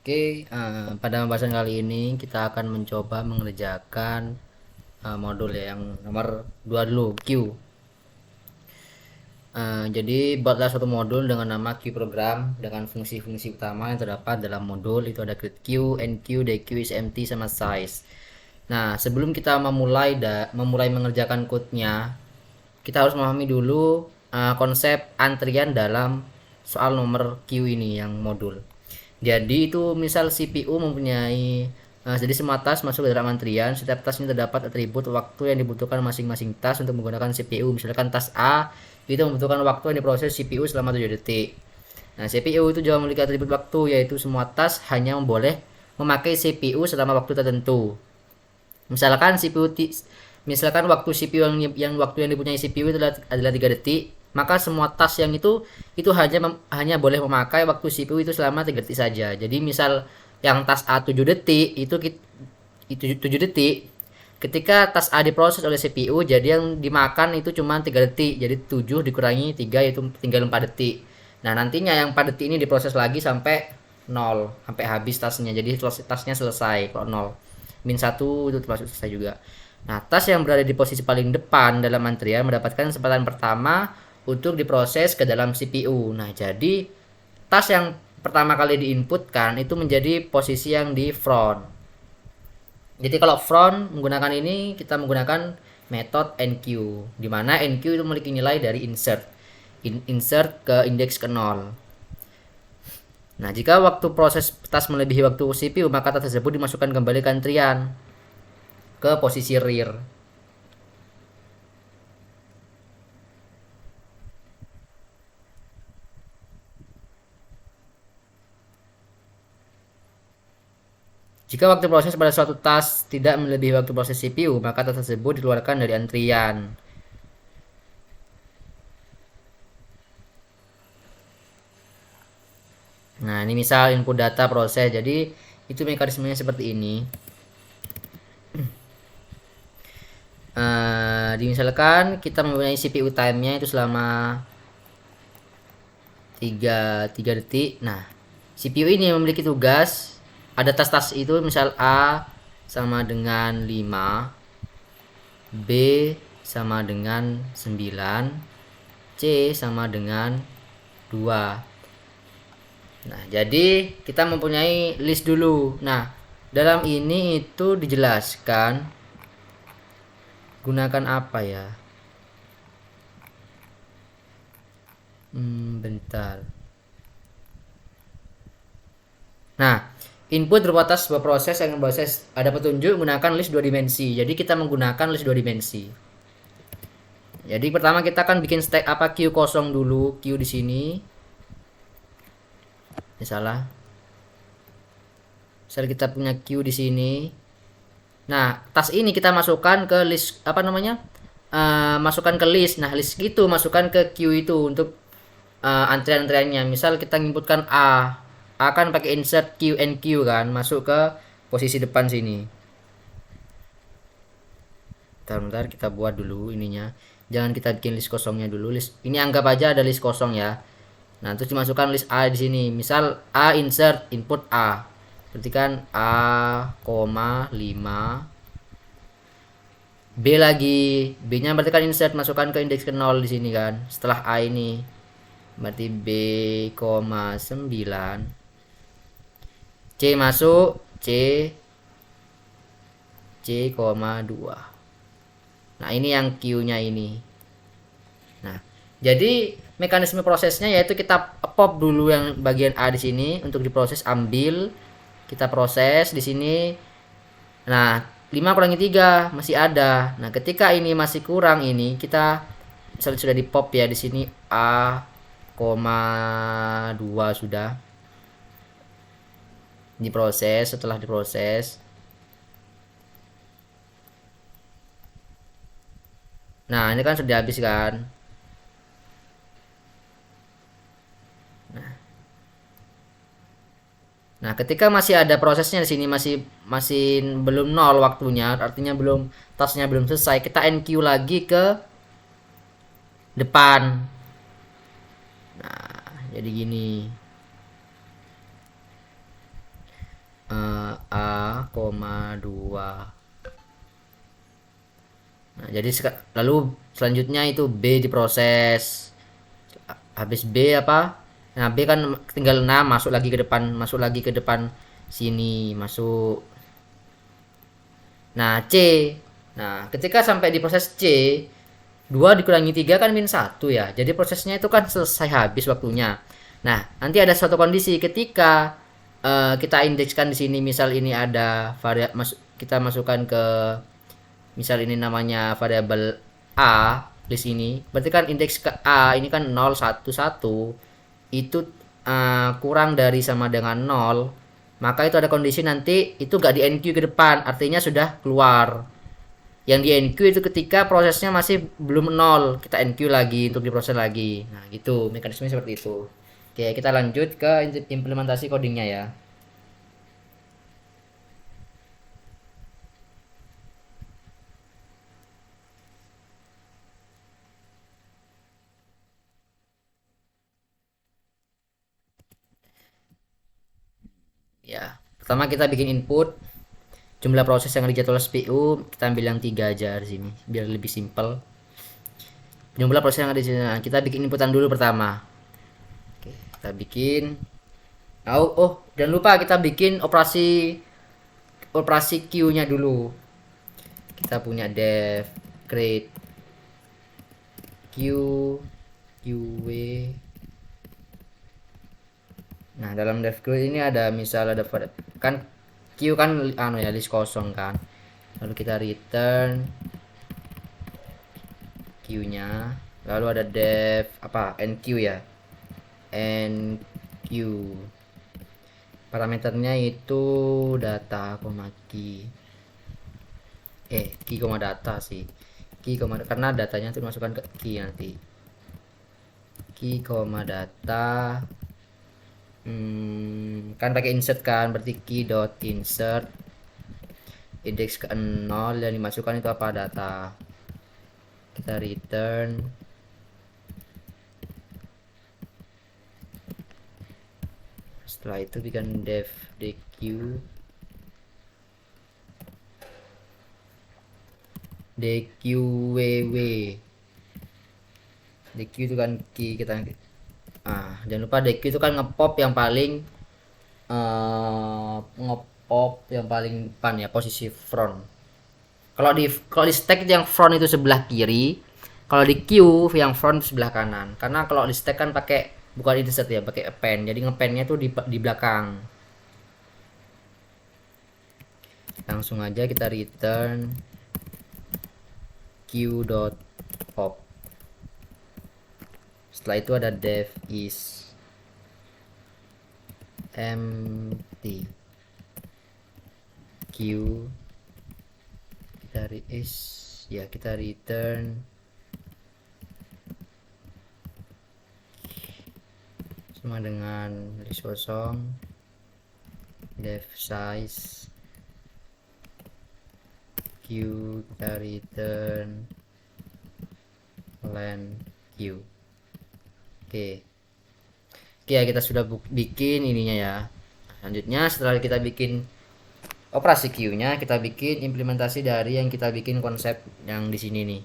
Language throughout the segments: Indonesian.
Oke, pada pembahasan kali ini kita akan mencoba mengerjakan modul yang nomor 2 dulu, Q. Jadi buatlah suatu modul dengan nama Q program dengan fungsi-fungsi utama yang terdapat dalam modul itu ada create Q, NQ, DQ, SMT, sama size. Nah, sebelum kita memulai mengerjakan code-nya, kita harus memahami dulu konsep antrian dalam soal nomor Q ini yang modul. Jadi itu misal CPU mempunyai jadi semua tas masuk ke dalam antrian. Setiap tas ini terdapat atribut waktu yang dibutuhkan masing-masing tas untuk menggunakan CPU. Misalkan tas A itu membutuhkan waktu yang diproses CPU selama 7 detik. Nah, CPU itu juga memiliki atribut waktu, yaitu semua tas hanya boleh memakai CPU selama waktu tertentu. Misalkan misalkan waktu CPU yang waktu yang dipunyai CPU itu adalah 3 detik, maka semua tas yang itu hanya boleh memakai waktu CPU itu selama 3 detik saja. Jadi misal yang tas A 7 detik itu 7 detik. Ketika tas A diproses oleh CPU, jadi yang dimakan itu cuma 3 detik. Jadi 7 dikurangi 3 yaitu tinggal 4 detik. Nah, nantinya yang 4 detik ini diproses lagi sampai 0, sampai habis tasnya. Jadi tasnya selesai kalau 0. Min 1 itu termasuk selesai juga. Nah, tas yang berada di posisi paling depan dalam antrian mendapatkan kesempatan pertama untuk diproses ke dalam CPU. Nah, jadi tas yang pertama kali diinputkan itu menjadi posisi yang di front. Jadi kalau front menggunakan ini kita menggunakan metode NQ, di mana NQ itu memiliki nilai dari insert ke indeks ke 0. Nah, jika waktu proses tas melebihi waktu CPU, maka tas tersebut dimasukkan kembali ke antrian ke posisi rear. Jika waktu proses pada suatu tas tidak melebihi waktu proses CPU, maka tas tersebut dikeluarkan dari antrian. Nah, ini misal input data proses. Jadi, itu mekanismenya seperti ini. Misalkan kita mempunyai CPU time-nya itu selama 3 detik. Nah, CPU ini memiliki tugas, ada tas-tas itu misal A sama dengan 5, B sama dengan 9, C sama dengan 2. Nah, jadi kita mempunyai list dulu. Nah, dalam ini itu dijelaskan gunakan apa ya? Bentar. Nah, input berupa tas sebuah proses yang proses ada petunjuk menggunakan list 2 dimensi. Jadi kita menggunakan list 2 dimensi. Jadi pertama kita akan bikin stack apa Q kosong dulu, Q di sini. Misal kita punya Q di sini. Nah, tas ini kita masukkan ke list apa namanya? Masukkan ke list. Nah, list itu masukkan ke Q itu untuk antrian-antriannya. Misal kita inputkan A. A kan pakai insert Q and Q kan, masuk ke posisi depan sini. Bentar, kita buat dulu ininya. Jangan kita bikin list kosongnya dulu. Ini anggap aja ada list kosong ya. Nah, terus dimasukkan list A di sini. Misal A insert input A. Berarti kan A, 5. B lagi. B-nya berarti kan insert masukkan ke indeks ke 0 di sini kan. Setelah A ini. Berarti B, 9. C masuk, C, 2. Nah, ini yang Q-nya ini. Nah, jadi mekanisme prosesnya yaitu kita pop dulu yang bagian A di sini untuk diproses, ambil, kita proses di sini. Nah, 5 kurangi 3 masih ada. Nah, ketika ini masih kurang ini kita misalnya sudah di pop ya di sini A, 2 sudah diproses. Setelah diproses, nah ini kan sudah habis kan. Nah, ketika masih ada prosesnya di sini masih belum 0 waktunya, artinya tasnya belum selesai, kita NQ lagi ke depan. Nah, jadi gini. 2,2. Nah, jadi lalu selanjutnya itu B diproses. Habis B apa? Nah, B kan tinggal 6, masuk lagi ke depan, masuk lagi ke depan sini, masuk. Nah, C. Nah, ketika sampai di proses C, 2 dikurangi 3 kan min 1 ya. Jadi prosesnya itu kan selesai habis waktunya. Nah, nanti ada suatu kondisi ketika kita indekskan di sini, misal ini ada kita masukkan ke, misal ini namanya variabel A di sini. Berarti kan indeks ke A ini kan 0 1 1 itu kurang dari sama dengan 0, maka itu ada kondisi nanti itu gak di NQ ke depan, artinya sudah keluar. Yang di NQ itu ketika prosesnya masih belum 0, kita NQ lagi untuk diproses lagi. Nah, gitu mekanismenya seperti itu. Oke, kita lanjut ke implementasi codingnya ya. Ya, pertama kita bikin input jumlah proses yang dijadwal CPU, kita ambil yang 3 aja di sini biar lebih simpel. Jumlah proses yang ada di sini. Nah, kita bikin inputan dulu pertama. Oke, kita bikin. Oh, jangan lupa kita bikin operasi Q-nya dulu. Kita punya def create Q QW. Nah, dalam def create ini ada misal ada kan Q kan ya list kosong kan. Lalu kita return Q-nya. Lalu ada def apa? NQ ya. NQ. Parameternya itu data key. Key data sih. Key karena datanya itu masukkan ke key nanti. Key data. Kan pakai insert kan, berarti key dot insert indeks ke 0 yang dimasukkan itu apa, data. Kita return. Setelah itu bikin def dq dqww. Dq itu kan key kita. Jangan lupa dq itu kan ngepop yang paling depan ya, posisi front. Kalau di stack yang front itu sebelah kiri, kalau di queue yang front sebelah kanan. Karena kalau di stack kan pakai bukan insert ya, pakai append. Jadi ngependnya tuh di belakang. Langsung aja kita return queue.pop. Setelah itu ada def is empty queue. Kita return sama dengan list kosong, def size queue, kita return len queue. Oke ya, kita sudah bikin ininya ya. Selanjutnya setelah kita bikin operasi queue-nya, kita bikin implementasi dari yang kita bikin konsep yang di sini nih.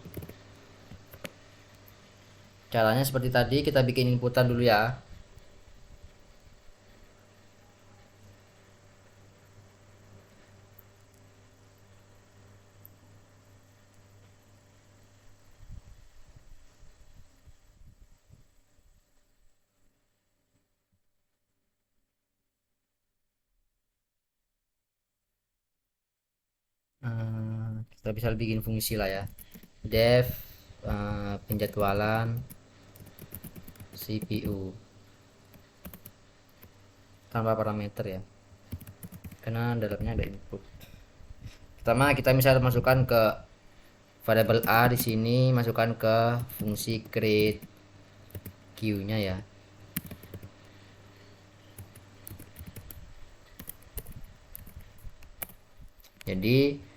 Caranya seperti tadi, kita bikin inputan dulu ya. Kita bisa bikin fungsi lah ya. Def penjadwalan CPU tanpa parameter ya, karena dalamnya ada input. Pertama kita misal masukkan ke variabel A di sini, masukkan ke fungsi create Q-nya ya. Jadi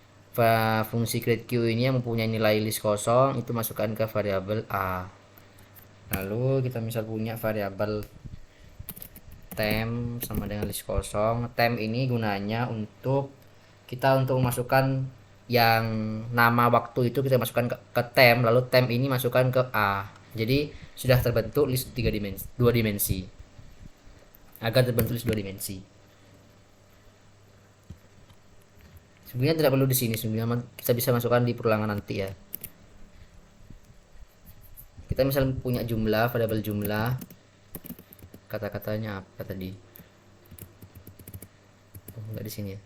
fungsi create Q ini yang mempunyai nilai list kosong itu masukkan ke variabel A. Lalu kita misal punya variabel temp sama dengan list kosong. Temp ini gunanya untuk kita untuk memasukkan yang nama waktu itu kita masukkan ke tem, lalu tem ini masukkan ke A. Jadi sudah terbentuk list tiga dimensi, dua dimensi. Agar terbentuk list dua dimensi. Sebenarnya tidak perlu di sini, sebenarnya kita bisa masukkan di perulangan nanti ya. Kita misal punya jumlah, variabel jumlah, kata-katanya apa tadi? Oh, enggak di sini ya.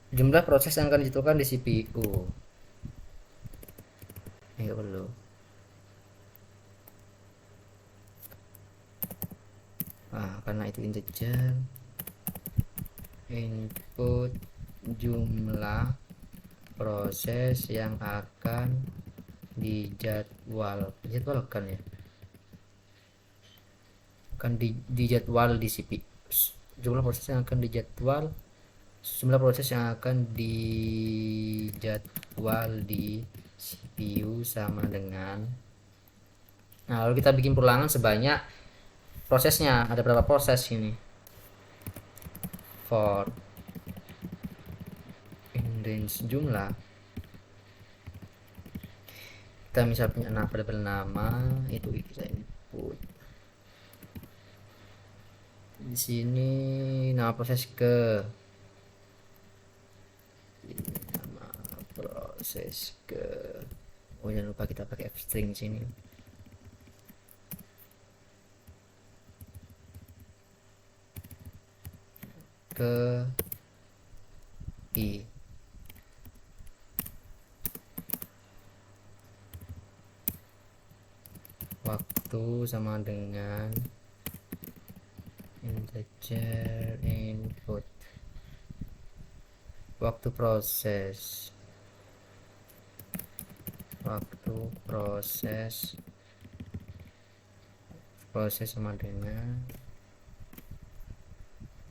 Jumlah proses yang akan dijatuhkan di CPU. Enggak perlu. Nah, karena itu integer, input jumlah proses yang akan dijadwalkan ya, akan dijadwal di CPU. Jumlah proses yang akan dijadwal, jumlah proses yang akan dijadwal di CPU sama dengan, nah lalu kita bikin perulangan sebanyak prosesnya, ada berapa proses ini, for in range jumlah, kita misal punya variabel nama itu kita input di sini nama proses ke, nama proses ke, oh jangan lupa kita pakai f string sini, ke i, waktu sama dengan integer input, waktu proses, waktu proses sama dengan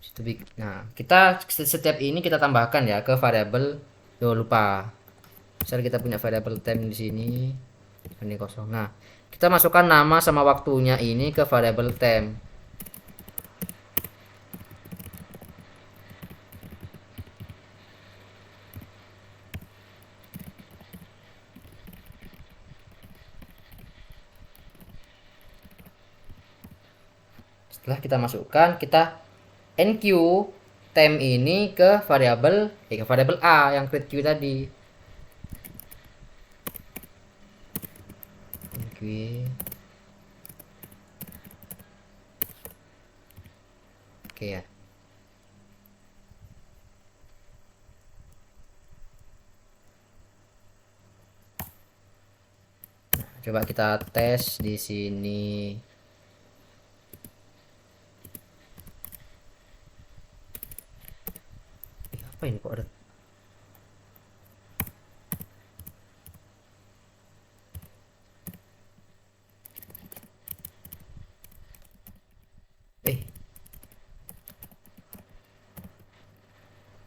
situ. Nah kita setiap ini kita tambahkan ya ke variabel, oh lupa, misal kita punya variabel time di sini, ini kosong, nah kita masukkan nama sama waktunya ini ke variabel time. Setelah kita masukkan, kita enq tem ini ke variabel A yang create queue tadi. Enq oke ya. Nah, coba kita tes di sini. Apa ini kok ada?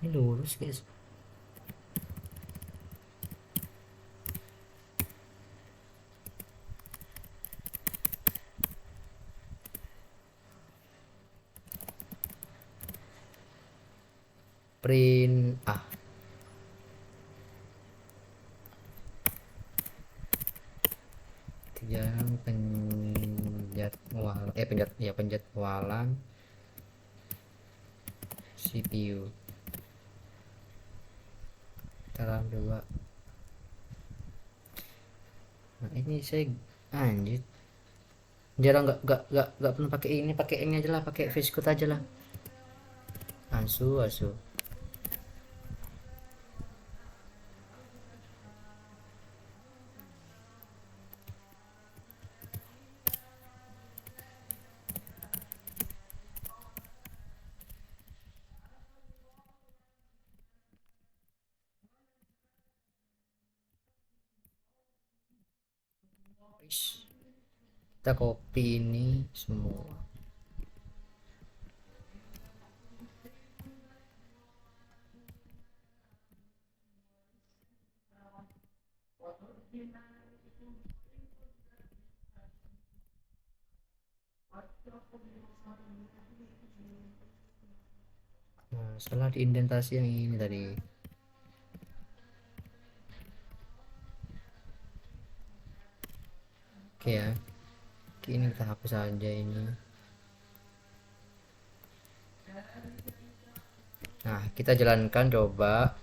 Ini lurus guys. Print yang penjadwalan CPU dalam dua. Nah ini saya anjir, jarang nggak pernah pakai ini, pakai ini aja lah, pakai VS Code aja lah. Asu kita copy ini semua. Nah, salah di indentasi yang ini tadi. Oke ya, ini kita hapus saja ini. Nah, kita jalankan coba.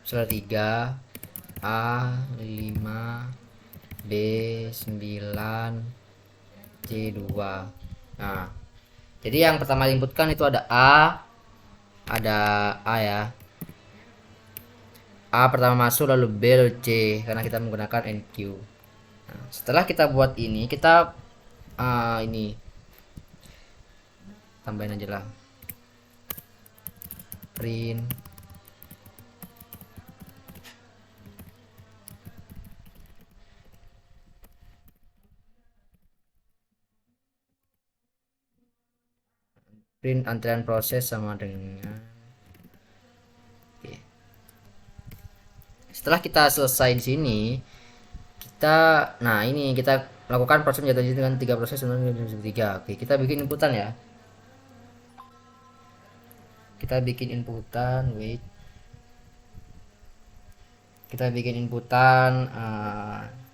Salah 3 A5 B9 C2. Nah, jadi yang pertama diinputkan itu ada A ya. A pertama masuk, lalu B, lalu C, karena kita menggunakan NQ. Nah, setelah kita buat ini, kita ini tambahin aja lah, print antrian proses sama dengan. Oke. Setelah kita selesai di sini, kita lakukan proses menjadi dengan 3 proses tiga. Oke, kita bikin inputan ya. Wait. Kita bikin inputan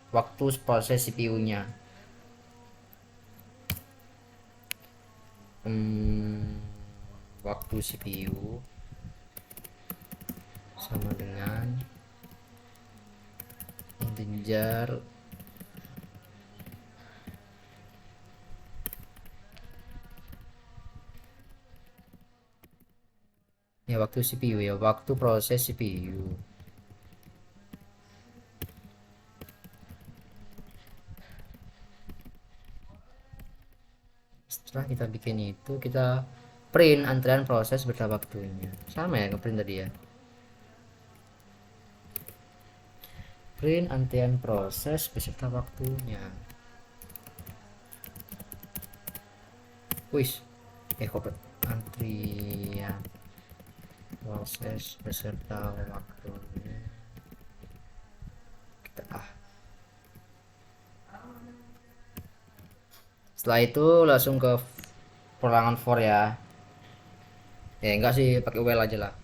waktu proses CPU-nya. Waktu CPU sama dengan integer ya, waktu CPU ya, waktu proses CPU. Setelah kita bikin itu, kita print antrian proses berapa waktunya. Sama ya ngeprint tadi ya. Print antrian proses beserta waktunya. Wis, kok antrian proses beserta waktunya. Kita setelah itu langsung ke perangan for ya. Ya enggak sih, pakai while aja lah.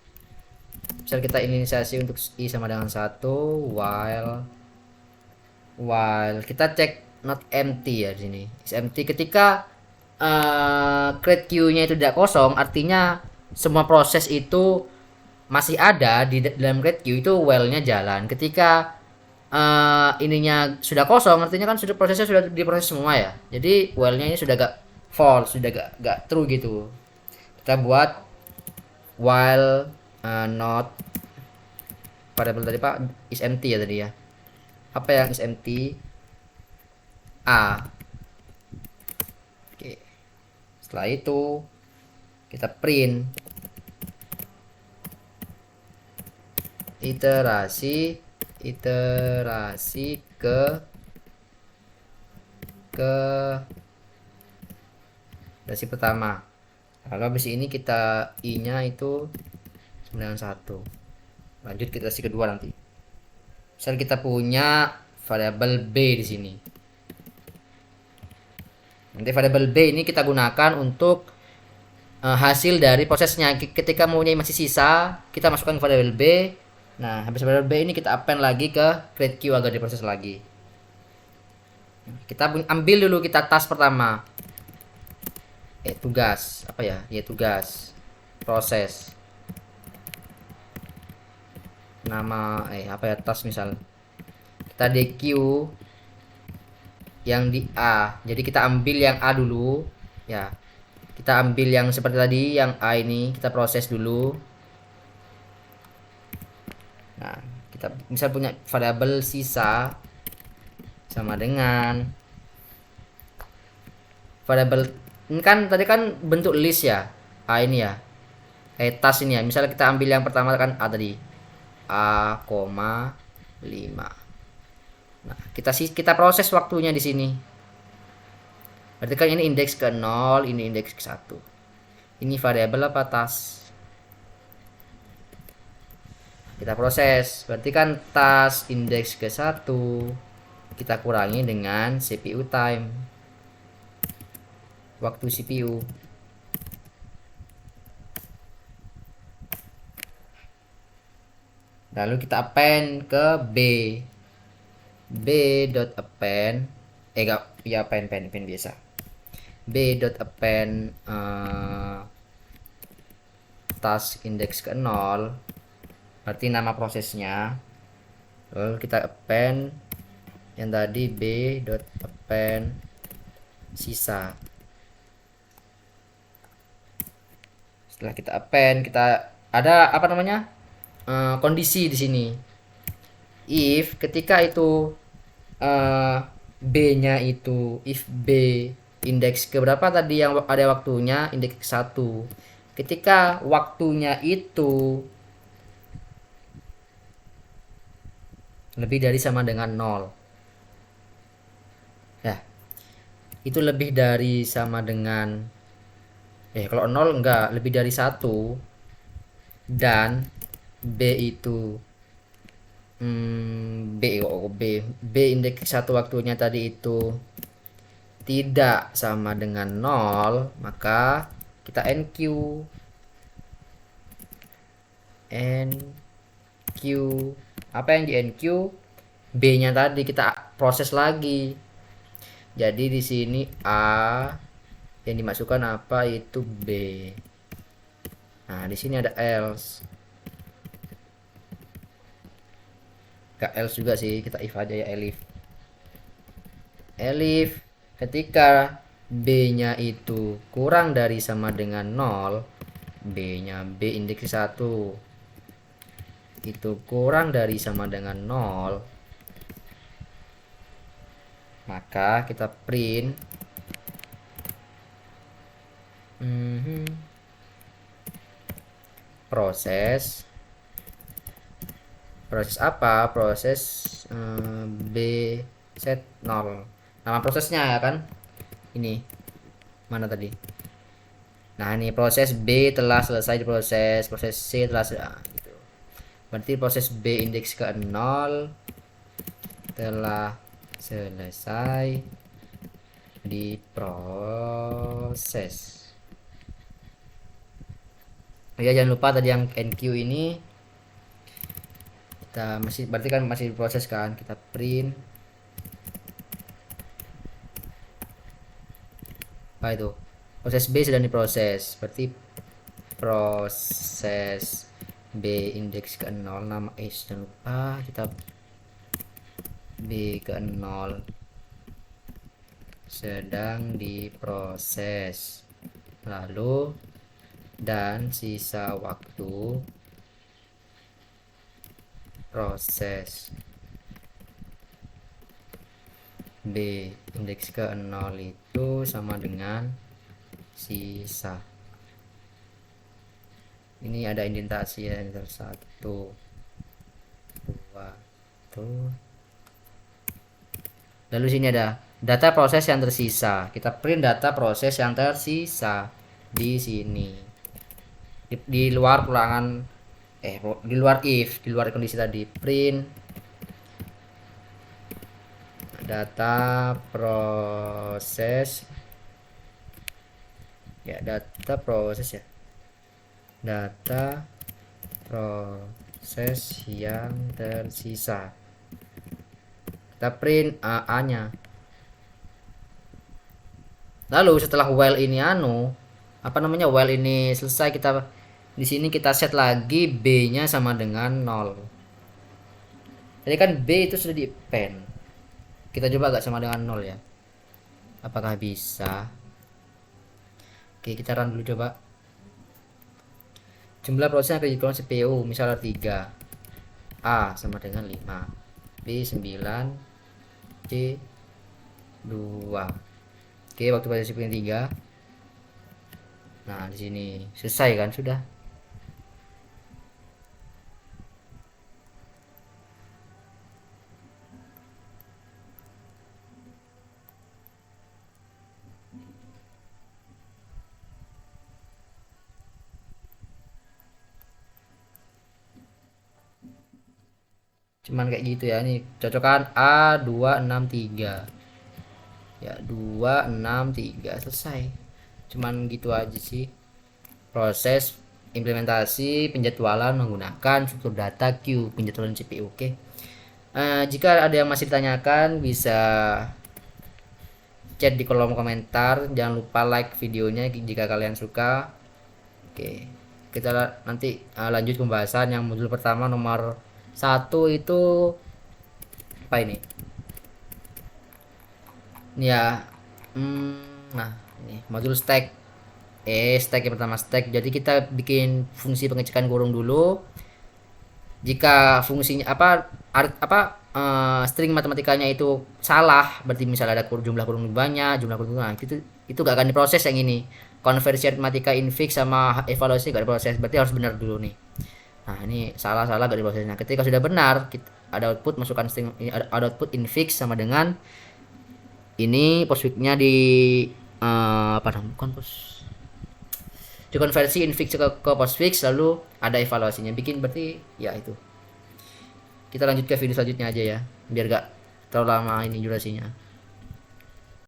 Misal kita inisiasi untuk i sama dengan 1, while kita cek not empty ya di sini. Is empty ketika create queue-nya itu tidak kosong, artinya semua proses itu masih ada di dalam create queue, itu while-nya jalan. Ketika ininya sudah kosong, artinya kan prosesnya sudah diproses semua ya. Jadi while-nya ini sudah gak false, sudah gak true gitu. Kita buat while not variable tadi Pak is empty ya tadi ya. Apa yang is empty? A. Oke. Setelah itu kita print iterasi ke iterasi pertama. Lalu habis ini kita i nya itu 91. Lanjut kita iterasi kedua nanti. Misal kita punya variabel b di sini. Nanti variabel b ini kita gunakan untuk hasil dari prosesnya. Ketika maunya masih sisa, kita masukkan variabel b. Nah, habis variabel b ini kita append lagi ke create queue agar diproses lagi. Kita ambil dulu kita task pertama. Tugas apa ya? Ya tugas proses. Nama apa ya, task misal. Kita dq yang di A. Jadi kita ambil yang A dulu ya. Kita ambil yang seperti tadi, yang A ini kita proses dulu. Nah, kita misal punya variabel sisa sama dengan variabel ini kan tadi kan bentuk list ya. A ini ya. Task ini ya. Misalnya kita ambil yang pertama kan A tadi. A, 5. Nah, kita proses waktunya di sini. Berarti kan ini indeks ke 0, ini indeks ke 1. Ini variabel apa task? Kita proses. Berarti kan task indeks ke 1 kita kurangi dengan CPU time. Waktu CPU. Lalu kita append ke B. B dot append enggak ya append biasa. B dot append task index ke 0 berarti nama prosesnya. Lalu kita append yang tadi B dot append sisa. Setelah kita append, kita ada apa namanya kondisi di sini. If ketika itu B-nya itu if B indeks ke berapa tadi yang ada waktunya, indeks ke 1. Ketika waktunya itu lebih dari sama dengan 0. Ya. Itu lebih dari sama dengan kalau 0 enggak, lebih dari 1 dan B itu B indeks 1 waktunya tadi itu tidak sama dengan 0, maka kita NQ apa yang di NQ, B-nya tadi kita proses lagi. Jadi di sini A yang dimasukkan apa itu B. Nah, di sini ada else. Gak else juga sih, kita if aja ya, elif. Elif ketika B-nya itu kurang dari sama dengan 0, B-nya B indeks 1 itu kurang dari sama dengan 0, maka kita print proses apa? Proses B set 0. Nama prosesnya ya kan? Ini. Mana tadi? Nah, ini proses B telah selesai diproses, proses C telah gitu. Berarti proses B indeks ke 0 telah selesai diproses. Ya, jangan lupa tadi yang NQ ini kita masih, berarti kan masih diproses kan, kita print apa itu, proses B sedang diproses, berarti proses B indeks ke 0 nama jangan lupa kita B ke 0 sedang diproses, lalu dan sisa waktu proses B indeks ke 0 itu sama dengan sisa. Ini ada indentasi ya, 1 2 tuh. Lalu sini ada data proses yang tersisa. Kita print data proses yang tersisa di sini. Di luar ulangan di luar if, di luar kondisi tadi, print data proses ya, data proses ya, data proses yang tersisa. Kita print A nya. Lalu setelah while ini while ini selesai, kita di sini kita set lagi B nya sama dengan 0. Jadi kan B itu sudah di append, kita coba agak sama dengan 0 ya, apakah bisa. Oke, kita run dulu coba. Jumlah proses yang kredit CPU misalnya 3, A sama dengan 5, B 9, C 2. Oke, waktu proses CPU 3. Nah, di sini selesai kan, sudah. Cuman kayak gitu ya, ini cocokan A263 ya, 263 selesai. Cuman gitu aja sih proses implementasi penjadwalan menggunakan struktur data queue penjadwalan CPU. Oke. Jika ada yang masih ditanyakan bisa chat di kolom komentar. Jangan lupa like videonya jika kalian suka. Oke, kita nanti lanjut pembahasan yang modul pertama nomor 1 itu apa ini? Ini ya. Nah, ini modul stack. Stack yang pertama stack. Jadi kita bikin fungsi pengecekan kurung dulu. Jika fungsinya string matematikanya itu salah, berarti misalnya ada jumlah kurung banyak, jumlah kurung banyak, itu gak akan diproses yang ini. Konversi aritmatika infix sama evaluasi gak diproses, berarti harus benar dulu nih. Nah, ini salah gak diproses. Nah, ketika sudah benar, ada output, masukkan string, ada output infix sama dengan ini postfixnya di dikonversi infix ke postfix, lalu ada evaluasinya bikin, berarti ya itu. Kita lanjut ke video selanjutnya aja ya, biar gak terlalu lama ini durasinya.